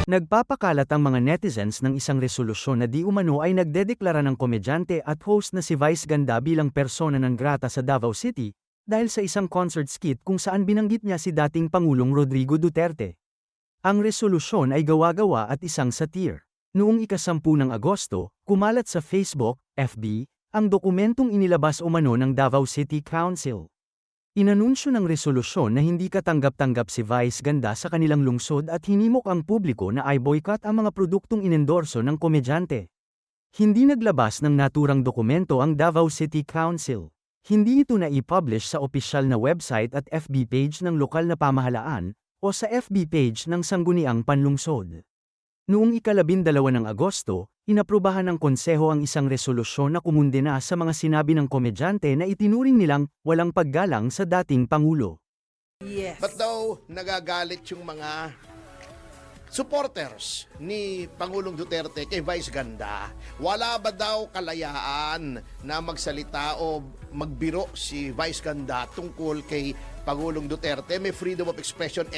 Nagpapakalat ang mga netizens ng isang resolusyon na di umano ay nagdedeklara ng komedyante at host na si Vice Ganda bilang persona non grata sa Davao City, dahil sa isang concert skit kung saan binanggit niya si dating Pangulong Rodrigo Duterte. Ang resolusyon ay gawa-gawa at isang satire. Noong ika-10 ng Agosto, kumalat sa Facebook, FB, ang dokumentong inilabas umano ng Davao City Council. Inanunsyo ng resolusyon na hindi katanggap-tanggap si Vice Ganda sa kanilang lungsod at hinimok ang publiko na i-boycott ang mga produktong inendorso ng komedyante. Hindi naglabas ng naturang dokumento ang Davao City Council. Hindi ito na-i-publish sa opisyal na website at FB page ng lokal na pamahalaan o sa FB page ng Sangguniang Panlungsod. Noong ika-12 ng Agosto, inaprubahan ng konseho ang isang resolusyon na kumundena sa mga sinabi ng komedyante na itinuring nilang walang paggalang sa dating Pangulo. Yes. Ba't daw nagagalit yung mga supporters ni Pangulong Duterte kay Vice Ganda? Wala ba daw kalayaan na magsalita o magbiro si Vice Ganda tungkol kay Pangulong Duterte? May freedom of expression,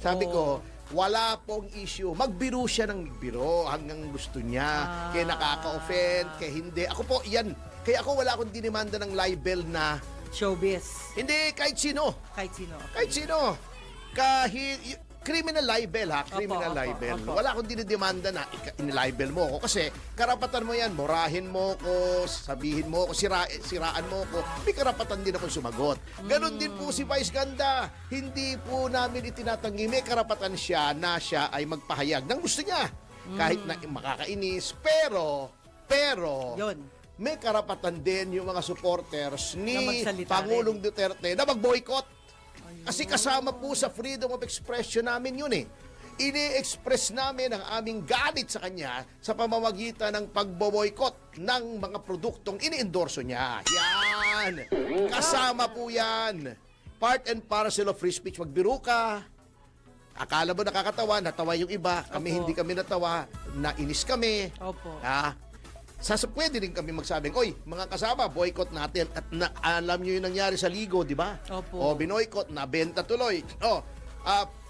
Sabi ko, wala pong issue. Magbiro siya ng magbiro hanggang gusto niya. Kaya nakaka-offend, kaya hindi. Ako po, yan. Kaya ako wala akong dinimanda ng libel na Showbiz. hindi, kahit sino. Kahit sino. Kahit sino. Criminal libel ha, criminal Opo, libel. opo. Wala akong dinidemanda na in-libel mo ako kasi karapatan mo yan, murahin mo ko, sabihin mo ko, siraan mo ko. May karapatan din akong sumagot. Ganon din po si Vice Ganda. Hindi po namin itinatanggi. May karapatan siya na siya ay magpahayag ng gusto niya. Kahit na makakainis. Pero, Yun. may karapatan din yung mga supporters Na ni magsalita Pangulong Duterte na mag-boycott. Kasi kasama po sa freedom of expression namin yun eh. Ini-express namin ang aming galit sa kanya sa pamamagitan ng pagbo-boycott ng mga produktong ini-endorso niya. Yan! Kasama po yan. Part and parcel of free speech. Magbiro ka. Akala mo nakakatawa, natawa yung iba. Kami Opo. hindi kami natawa, nainis kami. Opo. Pwede rin kami magsabing, oy, mga kasama, boycott natin. At alam nyo yung nangyari sa Ligo, di ba? Opo. O, binoycott, nabenta tuloy.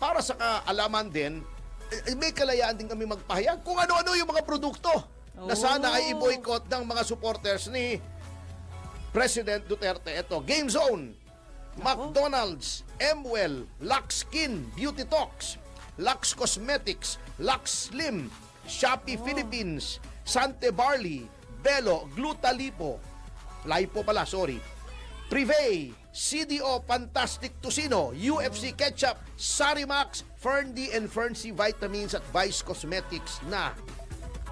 Para sa kaalaman din, may kalayaan din kami magpahayag kung ano-ano yung mga produkto na sana ay i-boycott ng mga supporters ni President Duterte. Ito, Game Zone, McDonald's, Emwell, Lux Skin, Beauty Talks, Lux Cosmetics, Lux Slim, Shopee Philippines, Sante Barley, Belo, Glutalipo, Privé, CDO Fantastic Tocino, UFC Ketchup, Sarimax, Ferndy and Ferncy Vitamins at Vice Cosmetics na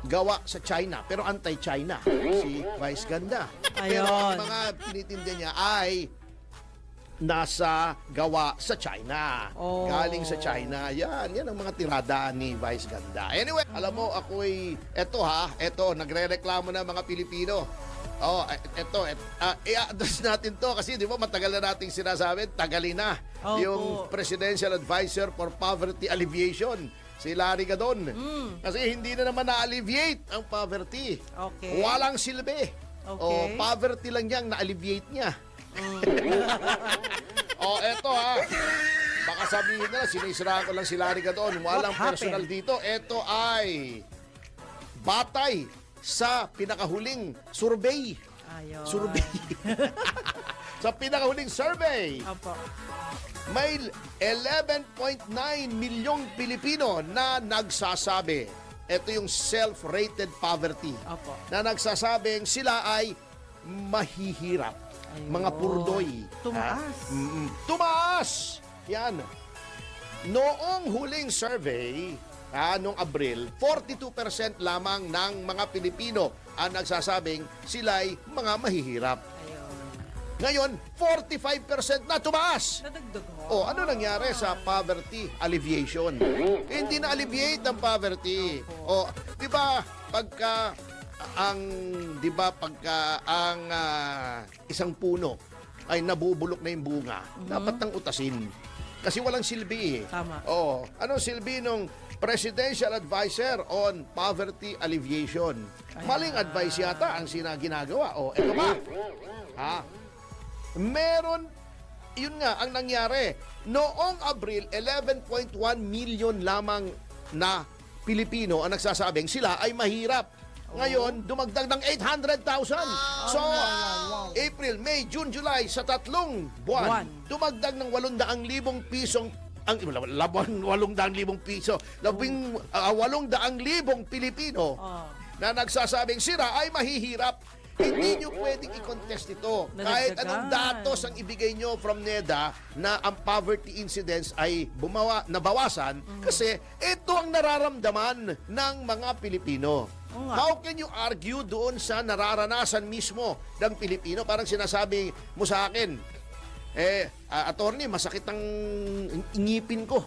gawa sa China, pero anti-China si Vice Ganda. Pero ang Ayun. mga tinitinda niya ay nasa gawa sa China. Oh. Galing sa China. Yan ang mga tirada ni Vice Ganda. Anyway, alam mo, ako'y, eto, nagre-reklamo na mga Pilipino. I-address natin to kasi di ba matagal na nating sinasabi, tagalin na. Opo. Yung Presidential Advisor for Poverty Alleviation, si Larry Gadon. Kasi hindi na naman na-alleviate ang poverty. Okay. Walang silbi. Okay. Poverty lang niyang na-alleviate niya. Eto baka sabihin na sinisiraan ko lang si Larry Gadon. Walang What personal happened? dito. Ito ay batay sa pinakahuling survey. Ayun. Sa pinakahuling survey, Opo. may 11.9 milyong Pilipino na nagsasabi. Ito yung self-rated poverty. Opo. Na nagsasabing sila ay mahihirap. Ayun. Mga purdoy. Tumaas. Tumaas! Yan. Noong huling survey, noong Abril, 42% lamang ng mga Pilipino ang nagsasabing sila'y mga mahihirap. Ayun. Ngayon, 45% na tumaas! Nadagdag mo. Ano nangyari sa poverty alleviation? Hindi na alleviate ang poverty. Di ba pagka ang isang puno ay nabubulok na yung bunga, dapat nang utasin. Kasi walang silbi eh. Tama. Anong silbi nung Presidential Advisor on Poverty Alleviation? Maling advice yata ang ginagawa. Eto ba? Meron, yun nga ang nangyari. Noong Abril, 11.1 million lamang na Pilipino ang nagsasabing sila ay mahirap. Ngayon, dumagdag ng 800,000. So, April, May, June, July, sa 3 buwan, dumagdag ng 800,000 pisong 800,000 piso, 800,000 Pilipino na nagsasabing sila ay mahihirap. Hindi nyo pwedeng i-contest ito. Kahit anong datos ang ibigay nyo from NEDA na ang poverty incidence ay nabawasan kasi ito ang nararamdaman ng mga Pilipino. How can you argue doon sa nararanasan mismo ng Pilipino? Parang sinasabi mo sa akin, attorney, masakit ang ngipin ko.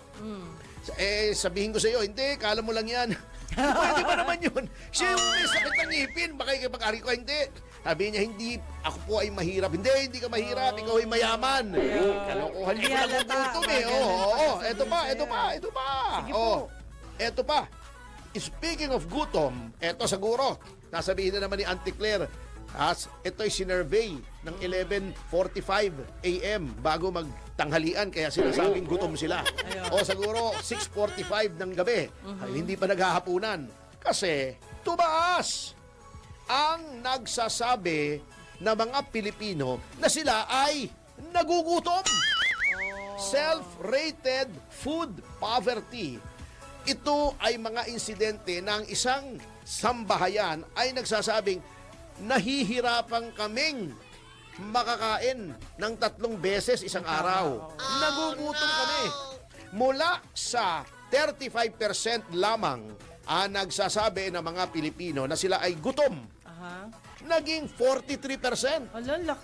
Sabihin ko sa iyo, hindi, kala mo lang yan. Pwede ba naman yun? Siya yung may sakit ng ngipin, baka ikipag-ari ko, hindi. Sabi niya, hindi, ako po ay mahirap. Hindi ka mahirap, ikaw ay mayaman. Kalokohan niyo pa lang gutom eh. Eto pa. Eto pa. Speaking of gutom, eto siguro, nasabihin na naman ni Auntie Claire, ito ay sinurvey ng 11:45 a.m. bago magtanghalian, kaya sinasabing gutom sila. O siguro 6:45 ng gabi, ay hindi pa naghahapunan. Kasi tumaas ang nagsasabi na mga Pilipino na sila ay nagugutom. Self-rated food poverty. Ito ay mga insidente ng isang sambahayan ay nagsasabing nahihirapan kaming makakain ng 3 beses isang araw. Nagugutom kami. Mula sa 35% lamang ang nagsasabi ng mga Pilipino na sila ay gutom. Naging 43%.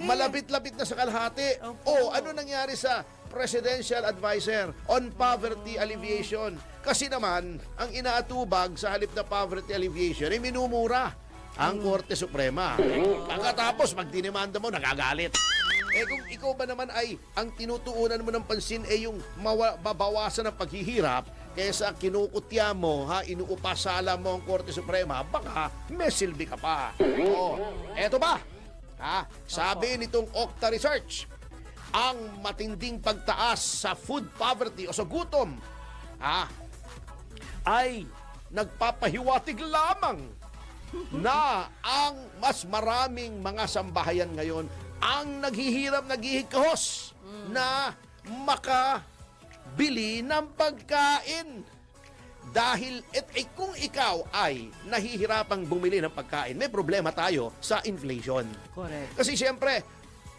Malapit-lapit na sa kalahati. Ano nangyari sa Presidential Advisor on Poverty Alleviation? Kasi naman, ang inaatubag sa halip na poverty alleviation ay minumura ang Korte Suprema. Pagkatapos, magdinimanda mo, nagagalit. Kung ikaw ba naman ay ang tinutuunan mo ng pansin ay yung mabawasan ng paghihirap, kaysa kinukutya mo, inuupasala mo ang Korte Suprema, baka may silbi ka pa. Eto ba? Sabi nitong Okta Research, ang matinding pagtaas sa food poverty o sa gutom, ay nagpapahiwatig lamang na ang mas maraming mga sambahayan ngayon ang naghihirap, naghihikahos na makabili ng pagkain. Dahil kung ikaw ay nahihirapang bumili ng pagkain, may problema tayo sa inflation. Correct. Kasi siyempre,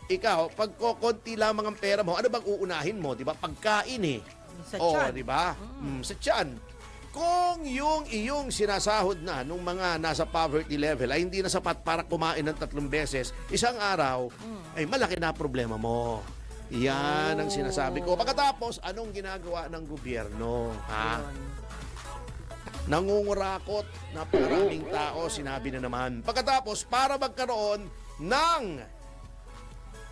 ikaw, pag konti lamang ang pera mo, ano bang uunahin mo? Di ba? Pagkain eh. Sa tiyan. Di ba? Sa tiyan. Kung yung iyong sinasahod na nung mga nasa poverty level ay hindi na sapat para kumain ng 3 beses, isang araw, ay malaki na problema mo. Yan ang sinasabi ko. Pagkatapos, anong ginagawa ng gobyerno? Nangungurakot, napakaraming tao, sinabi na naman. Pagkatapos, para magkaroon ng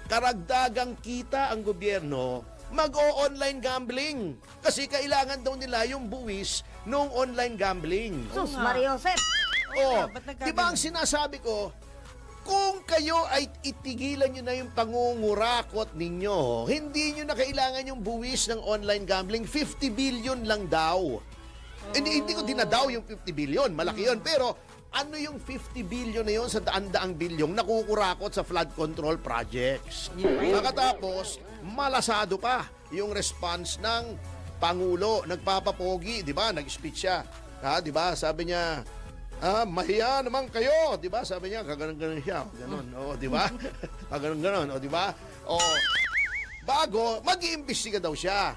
karagdagang kita ang gobyerno, mag-o-online gambling. Kasi kailangan daw nila yung buwis nung online gambling. Sus, Mariosep. Di ba ang sinasabi ko, kung kayo ay itigilan nyo na yung pangungurakot ninyo, hindi nyo na kailangan yung buwis ng online gambling, 50 billion lang daw. Hindi ko dinadaw yung 50 billion, malaki yun. Pero ano yung 50 billion na yun sa daan-daang bilyong nakukurakot sa flood control projects? Pagkatapos, malasado pa yung response ng Pangulo. Nagpapapogi, di ba? Nag-speech siya. Di ba? Sabi niya, mahiya naman kayo. Di ba? Sabi niya, kaganon-ganon siya. Ganon. Di ba? Kaganon-ganon. Di ba? Bago, mag-iimbestiga daw siya.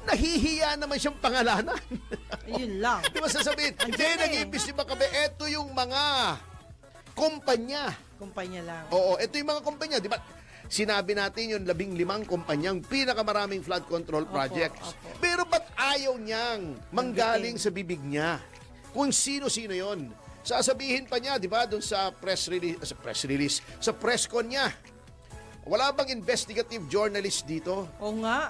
Nahihiya naman siyang pangalanan. Ayun lang. Di ba sasabihin, hindi, nag-iimbestiga kami. Ito yung mga kumpanya. Kumpanya lang. Ito yung mga kumpanya. Di ba? Sinabi natin yung 15 kumpanyang pinakamaraming flood control projects. Pero ba't ayaw niyang manggaling sa bibig niya? Kung sino-sino yon. Sasabihin pa niya, di ba, doon sa press con niya. Wala bang investigative journalist dito? Oo nga.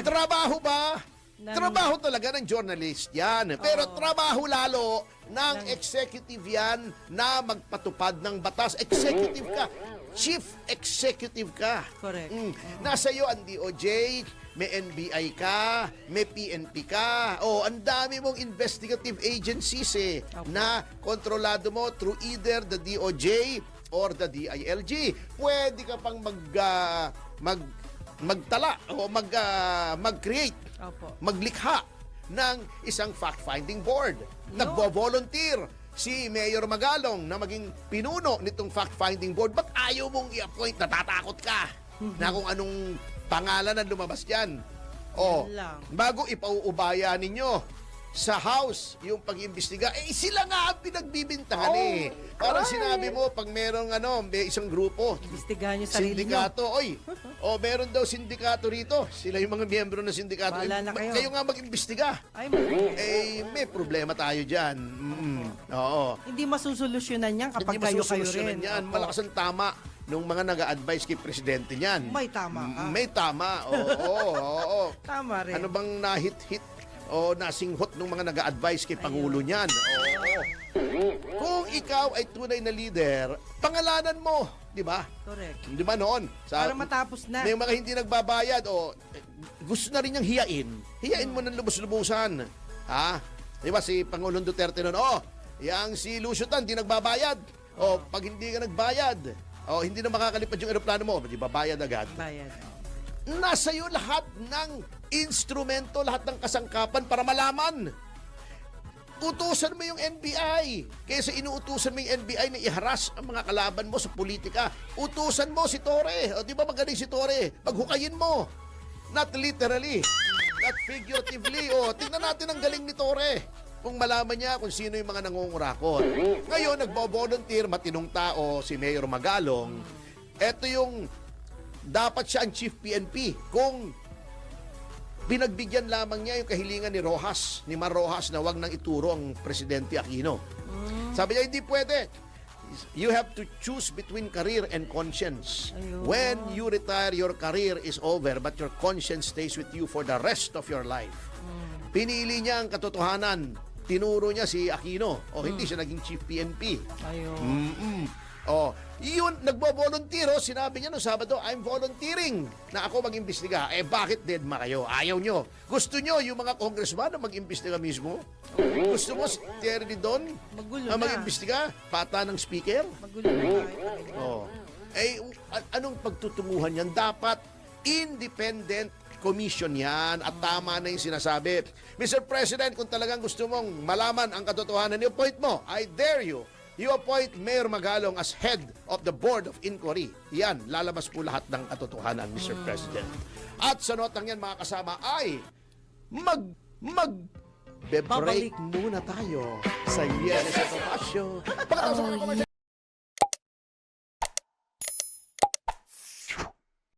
Trabaho ba? Trabaho talaga ng journalist yan. Pero trabaho lalo ng executive yan na magpatupad ng batas. Executive ka. Chief executive ka. Correct. Nasa iyo ang DOJ, may NBI ka, may PNP ka. Oh, ang dami mong investigative agencies na kontrolado mo through either the DOJ or the DILG. Pwede ka pang magtala o mag-create, Opo. maglikha ng isang fact-finding board. Nagbo-volunteer si Mayor Magalong na maging pinuno nitong fact-finding board. Ba't ayaw mong i-appoint? Natatakot ka na kung anong pangalan ang lumabas dyan. O, Yun lang. bago ipauubaya ninyo sa House yung pag-iimbestiga, sila nga ang pinagbibintangan Parang sinabi mo, pag merong may isang grupo, Imbestigahan niyo sarili niyo. sindikato, meron daw sindikato rito. Sila yung mga miyembro ng sindikato. Bahala na kayo. Kayo nga mag-imbestiga. Ay, May problema tayo dyan. Oo. hindi masusolusyonan yan kapag Hindi kayo masusolusyonan rin. yan. Opo. Malakas ang tama nung mga nag-a-advise kay Presidente niyan. May tama ka. May tama. Oo. Tama rin. Ano bang nahit-hit o nasinghot ng mga nag-a-advise kay Pangulo niyan? Oo. Kung ikaw ay tunay na leader, pangalanan mo, di ba? Correct. Di ba noon? Para matapos na. May mga hindi nagbabayad gusto na rin niyang hiyain. Hiyain mo ng lubos-lubusan. Ha? Di ba si Pangulong Duterte noon, yang si Lucio Tan, di nagbabayad. Pag hindi ka nagbayad, hindi na makakalipad yung eroplano mo, di babayad agad. Bayad. Nasa iyo lahat ng instrumento, lahat ng kasangkapan para malaman. Utusan mo yung NBI. Kaysa inuutusan mo yung NBI na iharas ang mga kalaban mo sa politika, utusan mo si Torre. Di ba magaling si Torre? Paghukayin mo. Not literally, not figuratively. Tingnan natin ang galing ni Torre. Kung malaman niya kung sino yung mga nangungurakot. Ngayon, nagbo-volunteer, matinong tao, si Mayor Magalong. Ito yung dapat siya ang Chief PNP. Kung pinagbigyan lamang niya yung kahilingan ni Rojas, ni Mar Rojas, na wag nang ituro ang Presidente Aquino. Sabi niya, hindi pwede. You have to choose between career and conscience. Ayun. When you retire, your career is over, but your conscience stays with you for the rest of your life. Pinili niya ang katotohanan. Tinuro niya si Aquino. Hindi siya naging Chief PNP. Ayun. Yun, nagbo-volunteer. Sinabi niya no Sabado, I'm volunteering na ako mag-imbestiga. Bakit deadma kayo? Ayaw nyo. Gusto nyo yung mga congressman na mag-imbestiga mismo? Gusto mo si Terry Don Magulo na na. mag-imbestiga? Pata ng speaker? Magulo na tayo. Anong pagtutunguhan yan? Dapat independent commission yan at tama na yung sinasabi. Mr. President, kung talagang gusto mong malaman ang katotohanan, i-appoint mo. I dare you. You appoint Mayor Magalong as head of the Board of Inquiry. Yan, lalabas po lahat ng katotohanan, Mr. President. At sa notang yan, mga kasama, ay be-break Babalik. muna tayo sa Yes sa Tomasyo. Pagkatapos ng commercial.